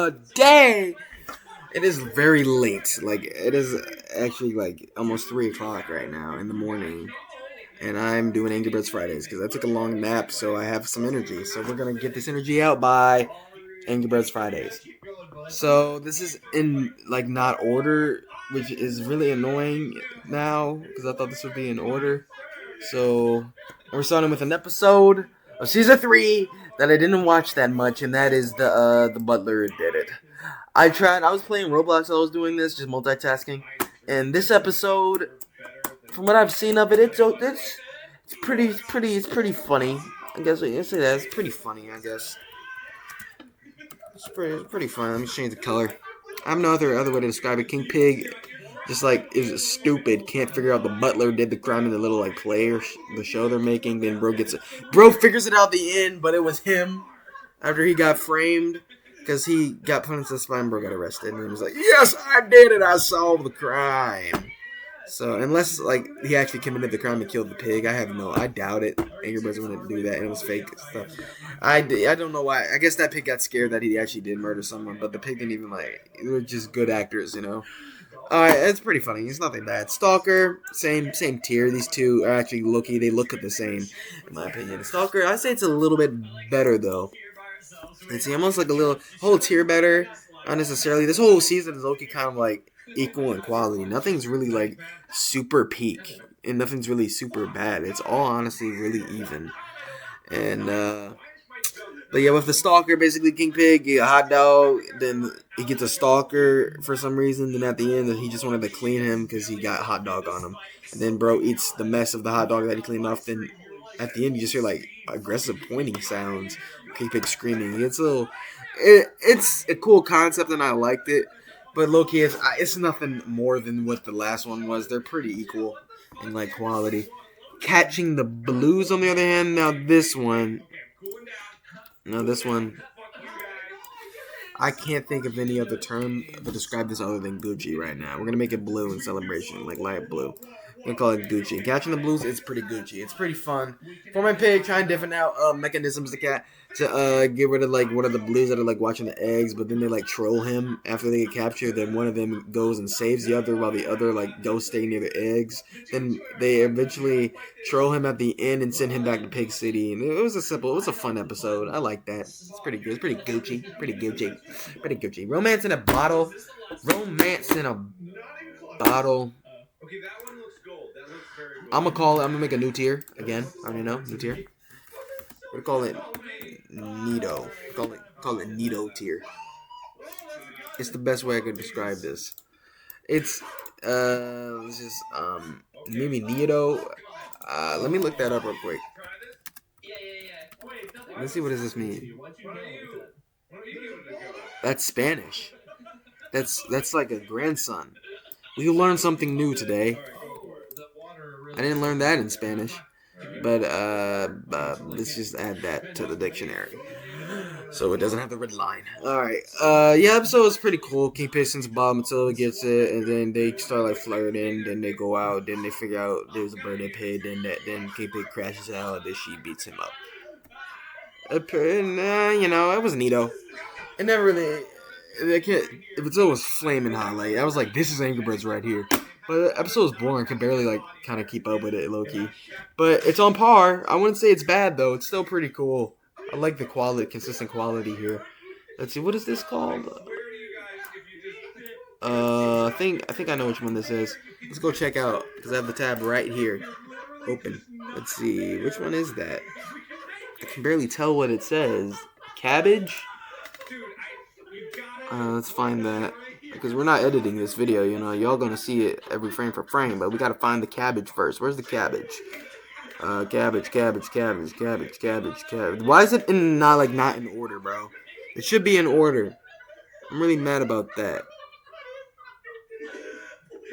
the day. It is very late. Like, it is actually, like, almost 3 o'clock right now in the morning. And I'm doing Angry Birds Fridays because I took a long nap, so I have some energy. So we're going to get this energy out by Angry Birds Fridays. So this is in, like, not order, which is really annoying now because I thought this would be in order. So we're starting with an episode of Season 3 that I didn't watch that much, and that is the Butler Did It. I was playing Roblox while I was doing this, just multitasking. And this episode, from what I've seen of it, it's pretty funny. I guess you say that. It's pretty funny, I guess. It's pretty fun. Let me change the color. I have no other way to describe it. King Pig just like is stupid. Can't figure out the butler did the crime in the little like play or the show they're making. Then bro figures it out at the end, but it was him after he got framed because he got put into the spine. Bro got arrested and he was like, "Yes, I did it. I solved the crime." So unless like he actually committed the crime and killed the pig, I doubt it. Angry Birds wouldn't do that, and it was fake stuff. I don't know why. I guess that pig got scared that he actually did murder someone, but the pig didn't even like. They were just good actors, you know. It's pretty funny. It's nothing bad. Stalker, same tier. These two are actually Loki. They look the same, in my opinion. Stalker, I say it's a little bit better though. It's almost like a whole tier better. Not necessarily. This whole season is Loki kind of like equal in quality. Nothing's really like super peak, and nothing's really super bad. It's all honestly really even. And but yeah, with the stalker, basically King Pig, you get a hot dog, then he gets a stalker for some reason, then at the end he just wanted to clean him because he got hot dog on him. And then bro eats the mess of the hot dog that he cleaned off, then at the end you just hear like aggressive pointing sounds, King Pig screaming. It's a cool concept and I liked it, but low-key it's nothing more than what the last one was. They're pretty equal in like quality. Catching the Blues on the other hand, now this one, I can't think of any other term to describe this other than Gucci right now. We're going to make it blue in celebration, like light blue. We're going to call it Gucci. Catching the Blues, it's pretty Gucci. It's pretty fun. For my pig, trying different mechanisms to get rid of like one of the Blues that are like watching the eggs, but then they like troll him after they get captured. Then one of them goes and saves the other while the other like goes stay near the eggs. Then they eventually troll him at the end and send him back to Pig City. And it was a fun episode. I like that. It's pretty good. It's pretty Gucci. Pretty Gucci. Romance in a bottle. I'm gonna make a new tier again. I don't know, new tier. We're gonna call it Nito. Call it Nito tier. It's the best way I could describe this. It's maybe Nito. Let me look that up real quick. Let's see what does this mean. That's Spanish. That's like a grandson. We learned something new today. I didn't learn that in Spanish. But let's just add that to the dictionary, so it doesn't have the red line. All right. Yeah, episode was pretty cool. King Pig sends Bob until he gets it, and then they start like flirting. Then they go out. Then they figure out there's a birthday pig. Then King Pig crashes out, and then she beats him up. It was neato. It never really. The episode was flaming hot. Like I was like, this is Angry Birds right here. But the episode was boring. Can barely like kind of keep up with it, low key. But it's on par. I wouldn't say it's bad though. It's still pretty cool. I like the consistent quality here. Let's see, what is this called? I think I know which one this is. Let's go check out because I have the tab right here, open. Let's see, which one is that? I can barely tell what it says. Cabbage. Let's find that. Because we're not editing this video, y'all gonna see it every frame for frame, but we gotta find the cabbage first. Where's the cabbage? Cabbage. Why is it not in order, bro? It should be in order. I'm really mad about that.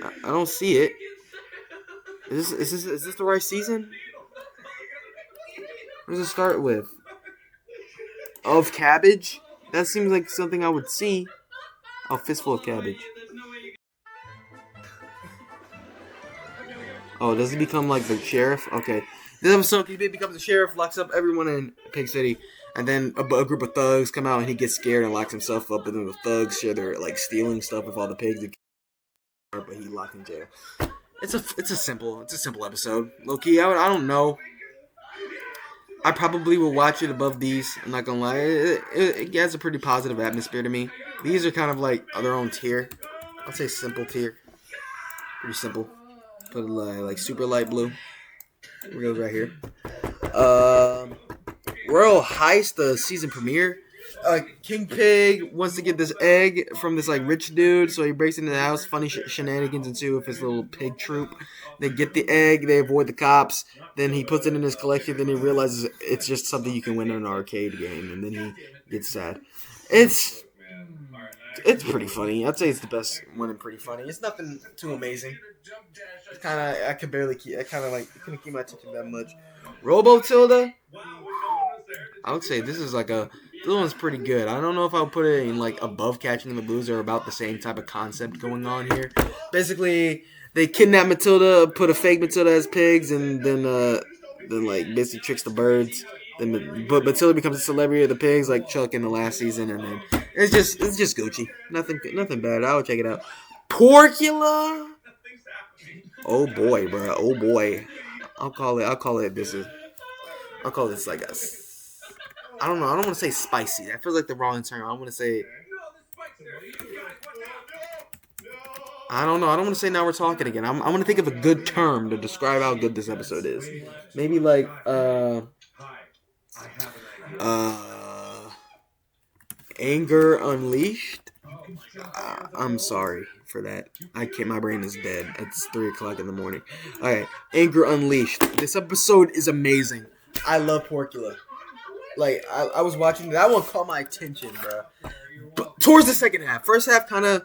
I don't see it. Is this the right season? What does it start with? Of cabbage? That seems like something I would see. Oh, fistful of cabbage. Oh, does he become like the sheriff? Okay. This episode, King Pig becomes the sheriff, locks up everyone in Pig City. And then a group of thugs come out and he gets scared and locks himself up. And then the thugs share their like stealing stuff with all the pigs, but he locked in jail. It's a simple episode. Low key, I don't know. I probably will watch it above these. I'm not gonna lie. It has a pretty positive atmosphere to me. These are kind of like their own tier. I'll say simple tier. Pretty simple. Put it like super light blue. It goes right here. Royal Heist, the season premiere. King Pig wants to get this egg from this like rich dude, so he breaks into the house. Funny shenanigans ensue with his little pig troop. They get the egg, they avoid the cops. Then he puts it in his collection. Then he realizes it's just something you can win in an arcade game, and then he gets sad. It's pretty funny. I'd say it's the best one and pretty funny. It's nothing too amazing. It's kind of I couldn't keep my attention that much. Robo Tilda. I would say this one's pretty good. I don't know if I'll put it in like above Catching the Blues or about the same type of concept going on here. Basically, they kidnap Matilda, put a fake Matilda as pigs, and then like basically tricks the birds. But Matilda becomes a celebrity of the pigs, like Chuck in the last season, and then it's just Gucci. Nothing bad. I would check it out. Porcula. Oh boy, bro. Oh boy. I'll call this like a. I don't know. I don't want to say spicy. That feels like the wrong term. I want to say. I don't know. I don't want to say now we're talking again. I'm going to think of a good term to describe how good this episode is. Maybe like Anger Unleashed. I'm sorry for that. My brain is dead. It's 3:00 in the morning. All right, Anger Unleashed. This episode is amazing. I love Porcula. Like I was watching that one, caught my attention, bro. But towards the second half, first half kind of.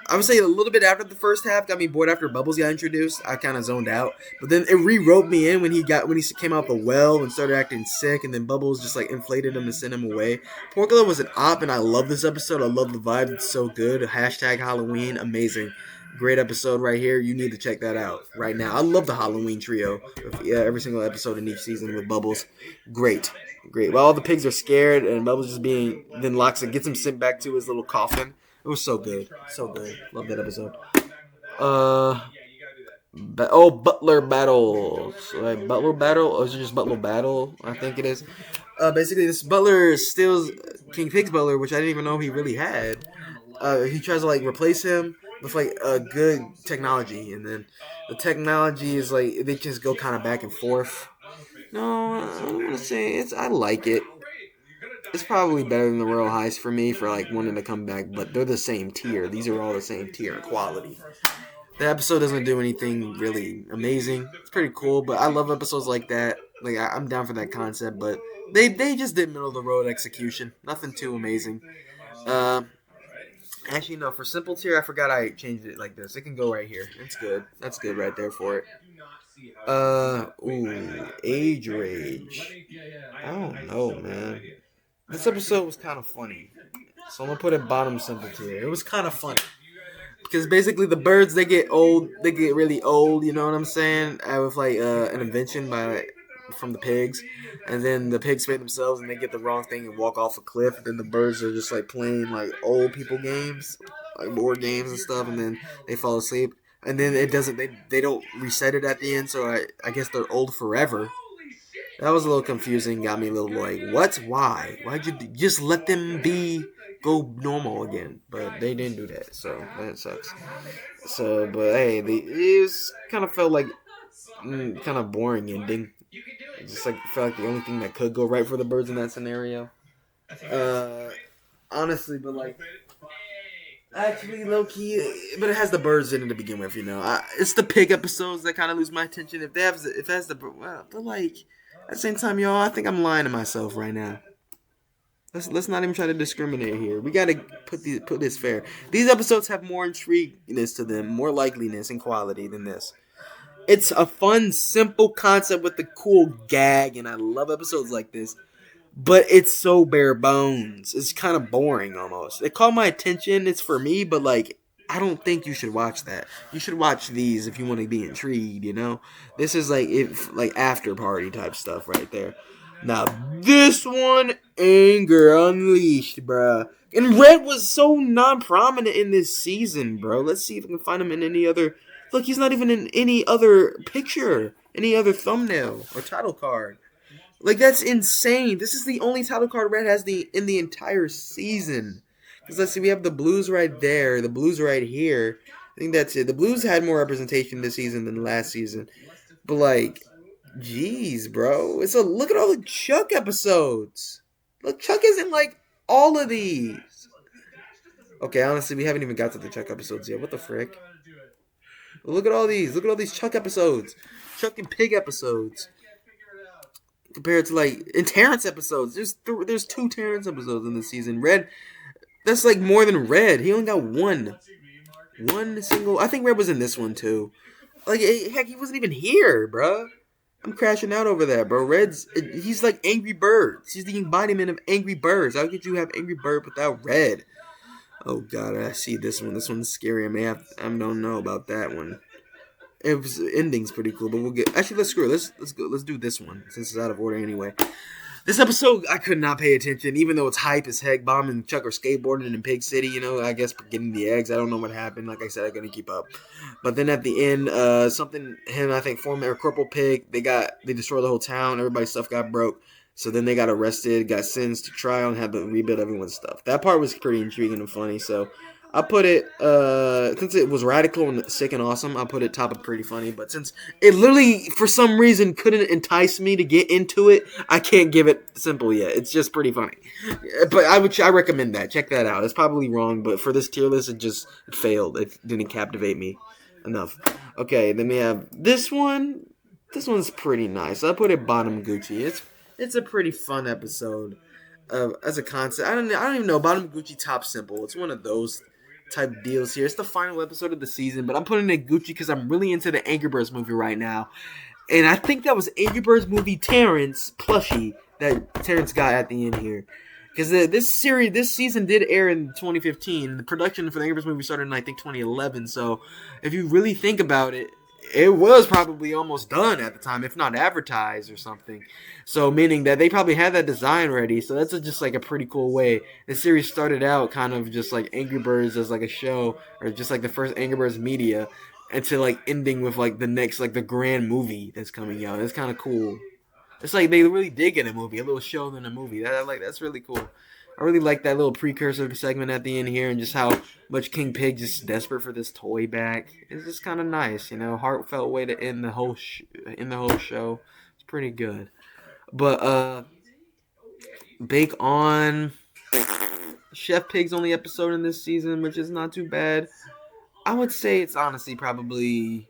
I would say a little bit after the first half got me bored after Bubbles got introduced. I kind of zoned out, but then it rewrote me in when he came out the well and started acting sick, and then Bubbles just like inflated him and sent him away. Porcula was an op, and I love this episode. I love the vibe; it's so good. Hashtag Halloween, amazing, great episode right here. You need to check that out right now. I love the Halloween trio. Yeah, every single episode in each season with Bubbles, great. Well, all the pigs are scared, and Bubbles then locks and gets him sent back to his little coffin. It was so good. Love that episode. Butler Battle. Like Butler Battle? Or is it just Butler Battle? I think it is. Basically, this Butler steals King Pig's Butler, which I didn't even know he really had. He tries to like replace him with like a good technology, and then the technology is like they just go kind of back and forth. No, I don't want to say I like it. It's probably better than the Royal Heist for me for like wanting to come back, but they're the same tier. These are all the same tier in quality. The episode doesn't do anything really amazing. It's pretty cool, but I love episodes like that. Like I'm down for that concept, but they just did middle of the road execution. Nothing too amazing. Actually, no. For simple tier, I forgot I changed it like this. It can go right here. It's good. That's good right there for it. Age Rage. I don't know, man. This episode was kind of funny, so I'm gonna put it bottom simple tier. It was kind of funny because basically the birds they get really old. You know what I'm saying? With like an invention from the pigs, and then the pigs spit themselves and they get the wrong thing and walk off a cliff. And then the birds are just like playing like old people games, like board games and stuff, and then they fall asleep. And then it doesn't. They don't reset it at the end, so I guess they're old forever. That was a little confusing. Got me a little like, what? Why? Why'd you just let them go normal again? But they didn't do that, so that sucks. So, but hey, it kind of felt like kind of boring ending. It just like felt like the only thing that could go right for the birds in that scenario. Honestly, but like. Actually, low key, but it has the birds in it to begin with, you know. It's the pig episodes that kind of lose my attention. If it has the, well, but like at the same time, y'all, I think I'm lying to myself right now. Let's not even try to discriminate here. We gotta put this fair. These episodes have more intrigueness to them, more likeliness and quality than this. It's a fun, simple concept with a cool gag, and I love episodes like this. But it's so bare bones. It's kind of boring almost. It caught my attention. It's for me, but like I don't think you should watch that. You should watch these if you want to be intrigued. You know, this is like after party type stuff right there. Now this one, Anger Unleashed, bruh. And Red was so non-prominent in this season, bro. Let's see if we can find him in any other. Look, he's not even in any other picture, any other thumbnail or title card. Like, that's insane. This is the only title card Red has in the entire season. Because let's see, we have the Blues right there, the Blues right here. I think that's it. The Blues had more representation this season than last season. But like, jeez, bro. Look at all the Chuck episodes. Look, Chuck is in like all of these. Okay, honestly, we haven't even got to the Chuck episodes yet. What the frick? Look at all these. Look at all these Chuck episodes. Chuck and Pig episodes. Compared to like in Terrence episodes. There's 2 Terrence episodes in this season. Red, that's like more than Red. He only got one. One single. I think Red was in this one too. Like, heck, he wasn't even here, bro. I'm crashing out over that, bro. He's like Angry Birds. He's the embodiment of Angry Birds. How could you have Angry Bird without Red? Oh god, I see this one. This one's scary. I don't know about that one. Ending's pretty cool, but we'll get. Actually, let's screw it. Let's go. Let's do this one since it's out of order anyway. This episode, I could not pay attention, even though it's hype as heck. Bomb and Chuck are skateboarding in Pig City, I guess getting the eggs. I don't know what happened. Like I said, I couldn't keep up. But then at the end, I think, former Corporal Pig, they destroyed the whole town. Everybody's stuff got broke. So then they got arrested, got sentenced to trial, and had to rebuild everyone's stuff. That part was pretty intriguing and funny, so I put it, since it was radical and sick and awesome, I put it top of pretty funny. But since it literally, for some reason, couldn't entice me to get into it, I can't give it simple yet. It's just pretty funny. But I recommend that. Check that out. It's probably wrong, but for this tier list, it failed. It didn't captivate me enough. Okay, then we have this one. This one's pretty nice. I put it bottom Gucci. It's a pretty fun episode. As a concept, I don't even know. Bottom Gucci, top simple. It's one of those type deals here. It's the final episode of the season, but I'm putting it Gucci because I'm really into the Angry Birds movie right now, and I think that was Angry Birds movie Terrence plushie that Terrence got at the end here. Because this season did air in 2015. The production for the Angry Birds movie started in, I think, 2011. So, if you really think about it, it was probably almost done at the time, if not advertised or something. So, meaning that they probably had that design ready. So, that's just like a pretty cool way. The series started out kind of just like Angry Birds as like a show, or just like the first Angry Birds media, and to like ending with like the next, like the grand movie that's coming out. It's kind of cool. It's like they really did get a movie, a little show than a movie. That's really cool. I really like that little precursor segment at the end here, and just how much King Pig just desperate for this toy back. It's just kind of nice, heartfelt way to end the whole show. It's pretty good. But Bake On, Chef Pig's only episode in this season, which is not too bad. I would say it's honestly probably.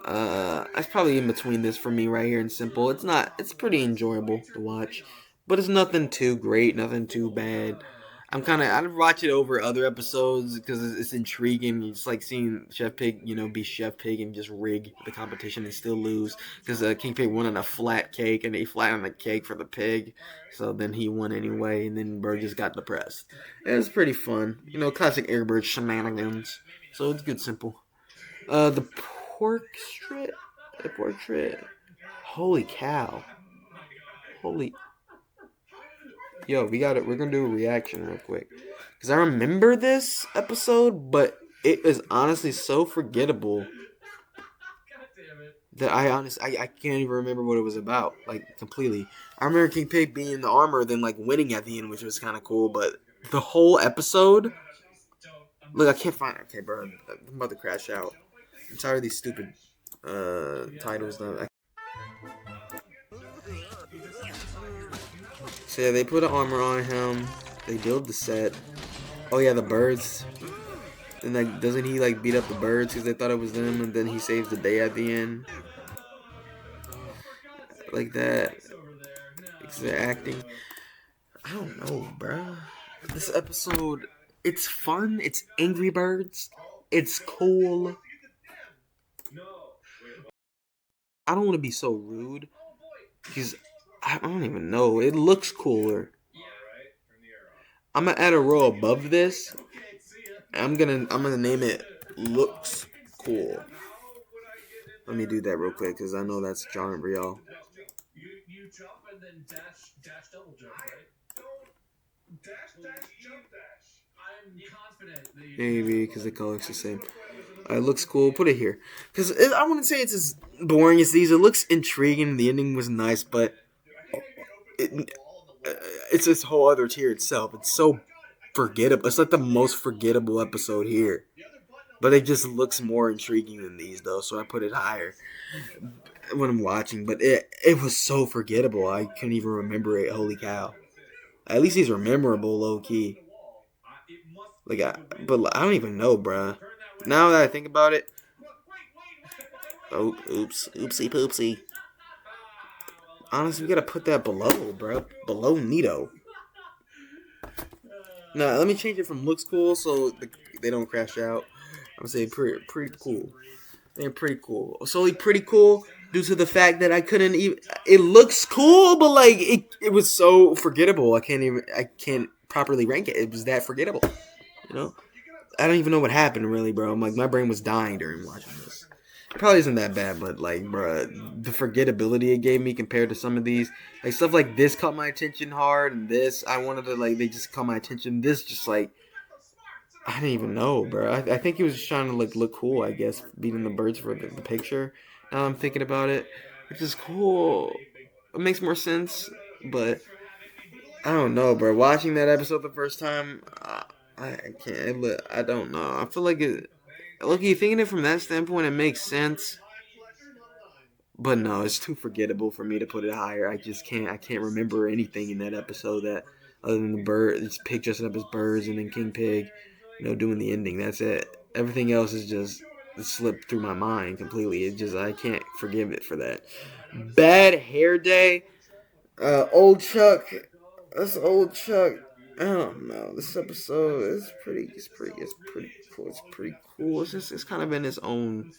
It's probably in between this for me right here and Simple. It's pretty enjoyable to watch, but it's nothing too great, nothing too bad. I'd watch it over other episodes because it's intriguing. It's like seeing Chef Pig, be Chef Pig and just rig the competition and still lose because King Pig wanted a flat cake and he flattened the cake for the pig, so then he won anyway, and then Bird just got depressed. It was pretty fun, classic Airbird shenanigans. So it's good, Simple. The portrait. Holy cow. Yo, we're gonna do a reaction real quick. Because I remember this episode, but it is honestly so forgettable that I can't even remember what it was about, like, completely. I remember King Pig being in the armor, then, like, winning at the end, which was kind of cool, but the whole episode... Look, I can't find... Okay, bro, I'm about to crash out. I'm tired of these stupid titles though. So yeah, they put an armor on him. They build the set. Oh yeah, the birds. And like, doesn't he like beat up the birds because they thought it was them, and then he saves the day at the end, like that. Because they're acting. I don't know, bruh. This episode, it's fun. It's Angry Birds. It's cool. I don't want to be so rude, because I don't even know. It looks cooler. I'm gonna add a row above this. I'm gonna name it Looks Cool. Let me do that real quick because I know that's John Brielle. Maybe because the color's the same. It looks cool. Put it here. Because I wouldn't say it's as boring as these. It looks intriguing. The ending was nice, but it, it's this whole other tier itself. It's so forgettable. It's like the most forgettable episode here. But it just looks more intriguing than these, though, so I put it higher when I'm watching. But it was so forgettable. I couldn't even remember it. Holy cow. At least these are memorable, low-key. But I don't even know, bruh. Now that I think about it. Oh, oops. Oopsie poopsie. Honestly, we gotta put that below, bro. Below Nito. Now, let me change it from looks cool so they don't crash out. I'm gonna say pretty cool. They're pretty cool. Solely pretty cool due to the fact that I couldn't even. It looks cool, but like it was so forgettable. I can't properly rank it. It was that forgettable. You know, I don't even know what happened really, bro. I'm like my brain was dying during watching this. It probably isn't that bad, but like, bro, the forgettability it gave me compared to some of these, like stuff like this caught my attention hard, and this I wanted to like they just caught my attention. This just like. I didn't even know, bro. I think he was just trying to look cool, I guess, beating the birds for the picture. Now I'm thinking about it, which is cool. It makes more sense, but I don't know, bro. Watching that episode the first time, I can't. I don't know. I feel like it. Look, you thinking it from that standpoint, it makes sense. But no, it's too forgettable for me to put it higher. I just can't. I can't remember anything in that episode that other than the bird, this pig dressing up as birds, and then King Pig, doing the ending. That's it. Everything else is just it slipped through my mind completely. It just I can't forgive it for that. Bad Hair Day. Old Chuck. That's old Chuck. I don't know. This episode is pretty. It's pretty cool. It's pretty cool. It's kind of in its own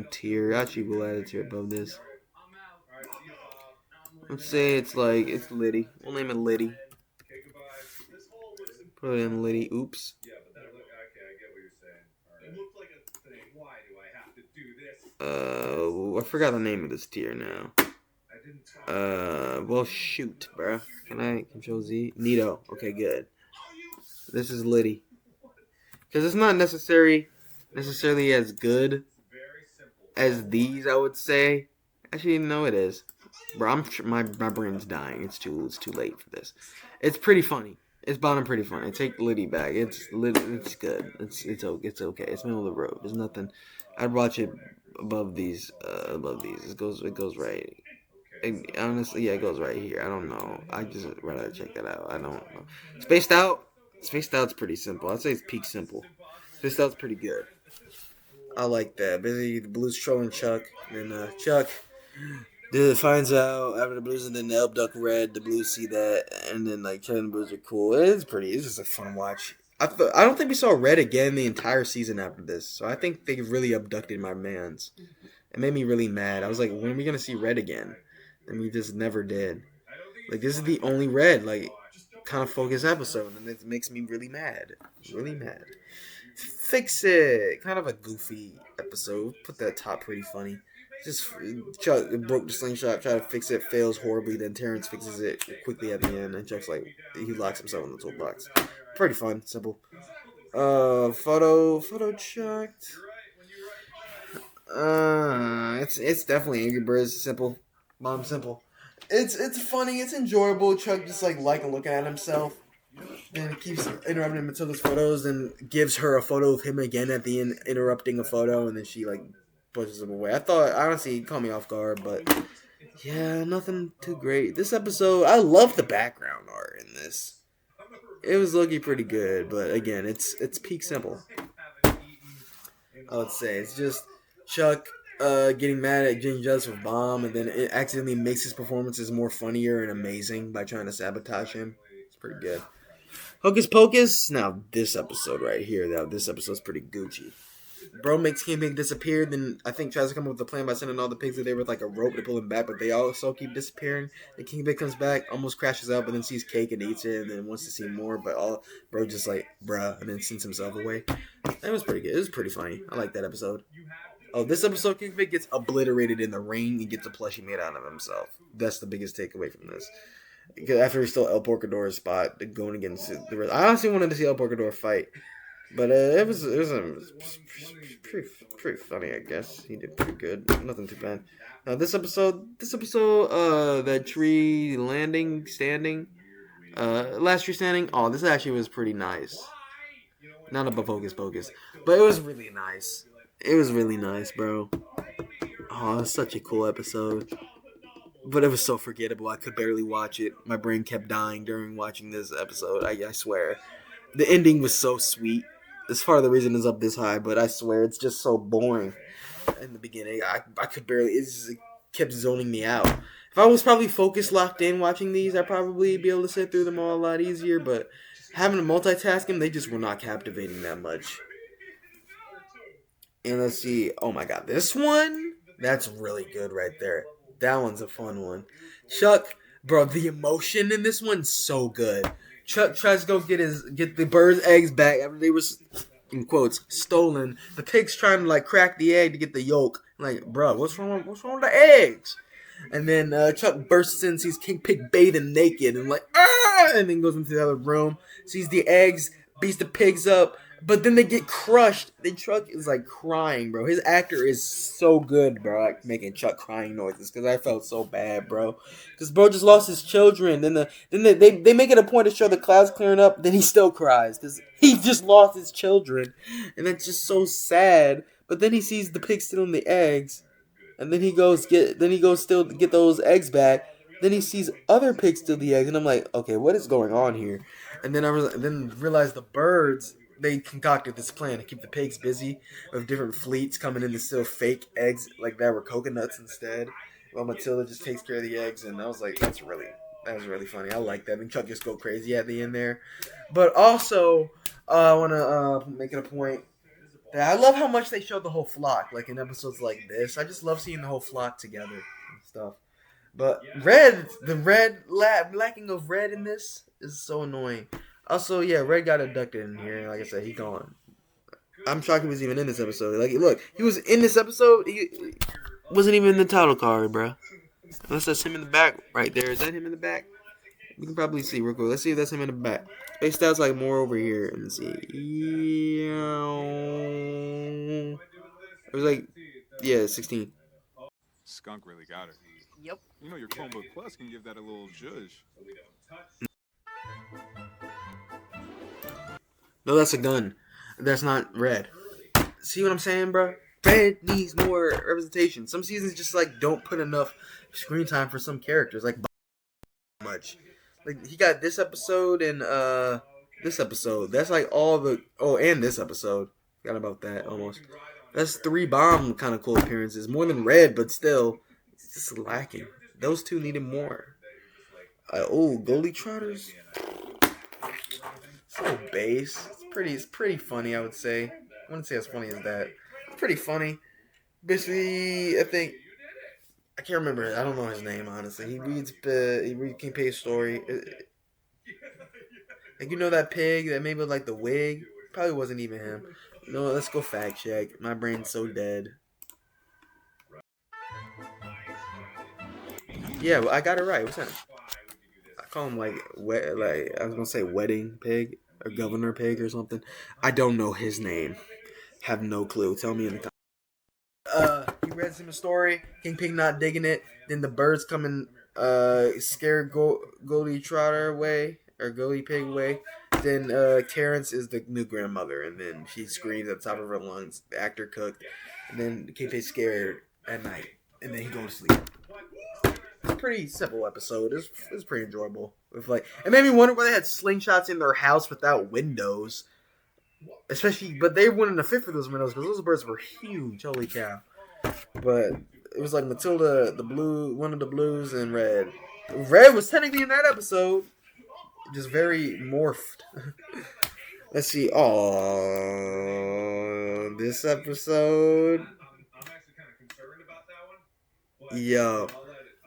tier. Actually, we'll add a tier above this. Let's say it's Liddy. We'll name it Liddy. Put it in Liddy. Oops. I forgot the name of this tier now. Well, shoot, bro. Can I Control Z? Nito. Okay, good. This is Liddy. Because it's not necessarily as good as these, I would say. Actually, no, it is. Bro, my brain's dying. It's too late for this. It's pretty funny. It's bottom pretty funny. Take Liddy back. It's good. It's okay. It's middle of the road. There's nothing. I'd watch it above these. It goes right. Honestly, yeah, it goes right here. I don't know. I just rather check that out. I don't know. Spaced Out's pretty simple. I'd say it's peak simple. Spaced Out's pretty good. I like that. Basically, the Blues trolling Chuck, and Chuck finds out after the Blues, and then the Elb Duck Red. The Blues see that, and then Chuck and the Blues are cool. It's just a fun watch. I don't think we saw Red again the entire season after this, so I think they really abducted my mans. It made me really mad. I was like, when are we gonna see Red again? And we just never did. This is the only Red kind of focused episode, and it makes me really mad. Really mad. Fix It. Kind of a goofy episode. Put that top pretty funny. Just Chuck broke the slingshot, try to fix it, fails horribly. Then Terrence fixes it quickly at the end, and Chuck's he locks himself in the toolbox. Pretty fun, simple. Photo checked. It's definitely Angry Birds. Simple, bottom simple. It's funny. It's enjoyable. Chuck just looking at himself. Then it keeps interrupting Matilda's photos, and gives her a photo of him again at the end, interrupting a photo, and then she pushes him away. I thought honestly he caught me off guard, but yeah, nothing too great. This episode, I love the background art in this. It was looking pretty good, but again, it's peak simple. I would say it's just Chuck getting mad at Ginny Justice with Bomb, and then it accidentally makes his performances more funnier and amazing by trying to sabotage him. It's pretty good. Hocus Pocus. Now this episode right here, this episode's pretty Gucci. Bro makes King Pig disappear, then I think tries to come up with a plan by sending all the pigs there with a rope to pull him back, but they also keep disappearing. The King Pig comes back, almost crashes out, but then sees cake and eats it, and then wants to see more, but bro just bruh, and then sends himself away. That was pretty good. It was pretty funny. I like that episode. Oh, this episode, King Pig gets obliterated in the ring and gets a plushie made out of himself. That's the biggest takeaway from this. Because after he stole El Porcador's spot, going against the rest. I honestly wanted to see El Porcador fight, but it was pretty funny, I guess. He did pretty good. Nothing too bad. Now this episode, that tree standing, last tree standing. Oh, this actually was pretty nice. Not a Focus Pocus, but it was really nice. It was really nice, bro. Oh, it's such a cool episode. But it was so forgettable. I could barely watch it. My brain kept dying during watching this episode. I swear. The ending was so sweet. As far as the reason it's up this high, but I swear it's just so boring in the beginning. I could barely. It kept zoning me out. If I was probably focused, locked in watching these, I'd probably be able to sit through them all a lot easier. But having to multitask them, they just were not captivating that much. And let's see. Oh my god, this one? That's really good right there. That one's a fun one. Chuck, bro, the emotion in this one's so good. Chuck tries to go get the bird's eggs back after they were, in quotes, stolen. The pig's trying to like crack the egg to get the yolk. Like, bro, what's wrong with the eggs? And then Chuck bursts in, sees King Pig bathing naked, and like, ah! And then goes into the other room, sees the eggs, beats the pigs up. But then they get crushed. The Chuck is like crying, bro. His actor is so good, bro, like making Chuck crying noises. Because I felt so bad, bro. Because bro just lost his children. Then they make it a point to show the clouds clearing up. Then he still cries because he just lost his children, and that's just so sad. But then he sees the pig stealing the eggs, and then he goes still get those eggs back. Then he sees other pigs steal the eggs, and I'm like, okay, what is going on here? And then then realize the birds. They concocted this plan to keep the pigs busy with different fleets coming in to steal fake eggs like that were coconuts instead. While Matilda just takes care of the eggs, and I was like, that was really funny. I like that. And Chuck just go crazy at the end there. But also, I want to make it a point that I love how much they showed the whole flock, like in episodes like this. I just love seeing the whole flock together and stuff. But lacking of red in this is so annoying. Also, yeah, Red got abducted in here. Like I said, he gone. I'm shocked he was even in this episode. Like, look, he was in this episode. He wasn't even in the title card, bro. Unless that's him in the back right there. Is that him in the back? We can probably see real quick. Let's see if that's him in the back. Spaced out's like more over here. Let's see. It was like, yeah, 16. Skunk really got her. Yep. You know your Chromebook Plus can give that a little zhuzh. No, that's a gun. That's not Red. See what I'm saying, bro? Red needs more representation. Some seasons just like don't put enough screen time for some characters. Like much. Like he got this episode and this episode. That's like all the and this episode. Forgot about that almost. That's 3 bomb kind of cool appearances. More than Red, but still, it's just lacking. Those two needed more. Goldie Trotters. So base. It's pretty funny, I would say. I wouldn't say as funny as that. It's pretty funny. Basically, I think I can't remember. I don't know his name honestly. He reads King Pay's story. Like you know that pig that made with like the wig? Probably wasn't even him. No, let's go fact check. My brain's so dead. Yeah, well, I got it right. What's that? I call him like I was gonna say wedding pig or governor pig or something. I don't know his name. Have no clue. Tell me in the comments. He reads him a story. King Pig not digging it. Then the birds come and scare Goldie Trotter away or Goldie Pig away. Then Terrence is the new grandmother, and then she screams at the top of her lungs. The actor cooked, and then King Pig's scared at night, and then he goes to sleep. It's a pretty simple episode. It was pretty enjoyable. With it made me wonder why they had slingshots in their house without windows. Especially, but they wouldn't have fit for those windows because those birds were huge. Holy cow! But it was like Matilda, one of the blues, and Red. Red was technically in that episode, just very morphed. Let's see. Oh, this episode. Yo.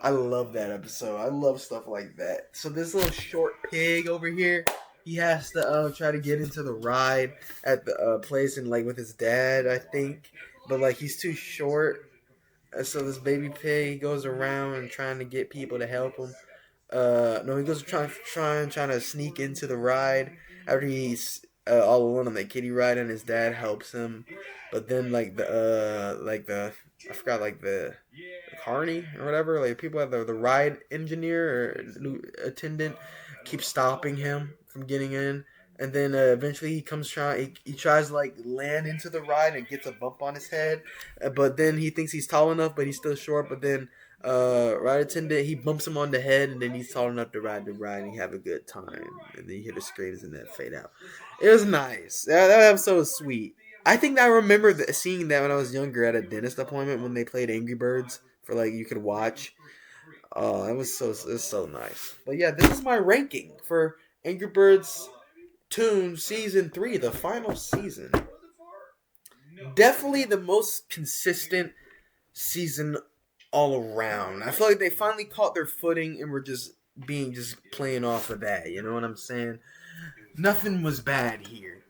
I love that episode. I love stuff like that. So this little short pig over here, he has to try to get into the ride at the place and like with his dad, I think. but like he's too short. So this baby pig goes around trying to get people to help him. No, he goes trying to sneak into the ride after he's all alone on the kiddie ride, and his dad helps him. But then the I forgot the carney or whatever, like people at the ride engineer or attendant keep stopping him from getting in. And then eventually he tries to like land into the ride and gets a bump on his head, but then he thinks he's tall enough, but he's still short. But then ride attendant, he bumps him on the head, and then he's tall enough to ride the ride, and he have a good time. And then you hear the screams and then fade out. It was nice. That episode was sweet. I think I remember seeing that when I was younger at a dentist appointment when they played Angry Birds for like you could watch. Oh, it was so nice. But yeah, this is my ranking for Angry Birds Toons Season 3, the final season. Definitely the most consistent season all around. I feel like they finally caught their footing and were just playing off of that. You know what I'm saying? Nothing was bad here,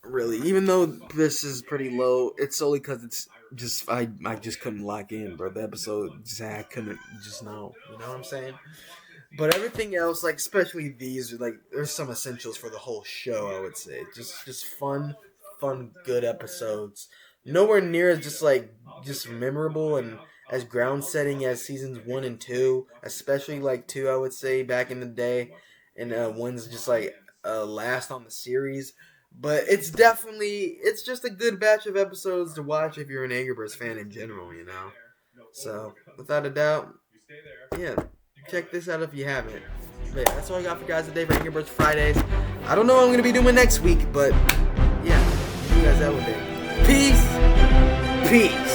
really. Even though this is pretty low, it's solely because it's just I just couldn't lock in, bro. The episode I couldn't just know. You know what I'm saying? But everything else, like especially these, are like there's some essentials for the whole show. I would say just fun, good episodes. Nowhere near as just memorable and as ground setting as seasons 1 and 2, especially like 2. I would say back in the day, and one's just like last on the series. But it's just a good batch of episodes to watch if you're an Angry Birds fan in general, you know. So without a doubt, yeah. Check this out if you haven't. But yeah, that's all I got for guys today for Angry Birds Fridays. I don't know what I'm going to be doing next week, but yeah, you guys have a day. Peace.